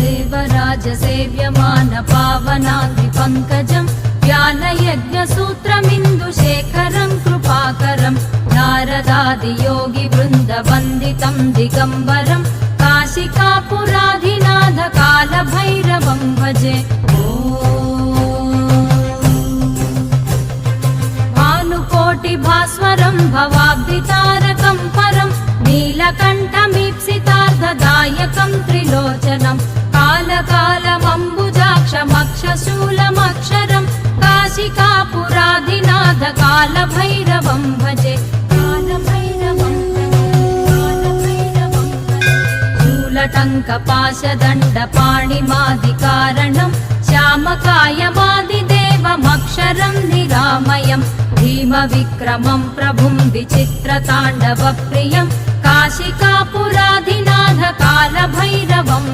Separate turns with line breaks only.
देवराजसेव्यमान पावनाद्रिपङ्कजं ज्ञानयज्ञसूत्रमिन्दुशेखरं कृपाकरं नारदादियोगिवृन्दवन्दितं दिगम्बरं काशिकापुराधिनाथ कालभैरवं भजे। भानुकोटिभास्वरं भवाब्धितारकं परं नीलकण्ठमीप्सितार्थदायकं त्रिलोचनं कालकालमम्बुजाक्षमक्षशूलमक्षरं काशिकापुराधिनाथ कालभैरवं भजे। शूलटङ्कपाशदण्डपाणिमादिकारणं श्यामकायमादिदेवमक्षरं निरामयं भीमविक्रमं प्रभुं विचित्रताण्डवप्रियं काशिकापुराधिनाथ कालभैरवं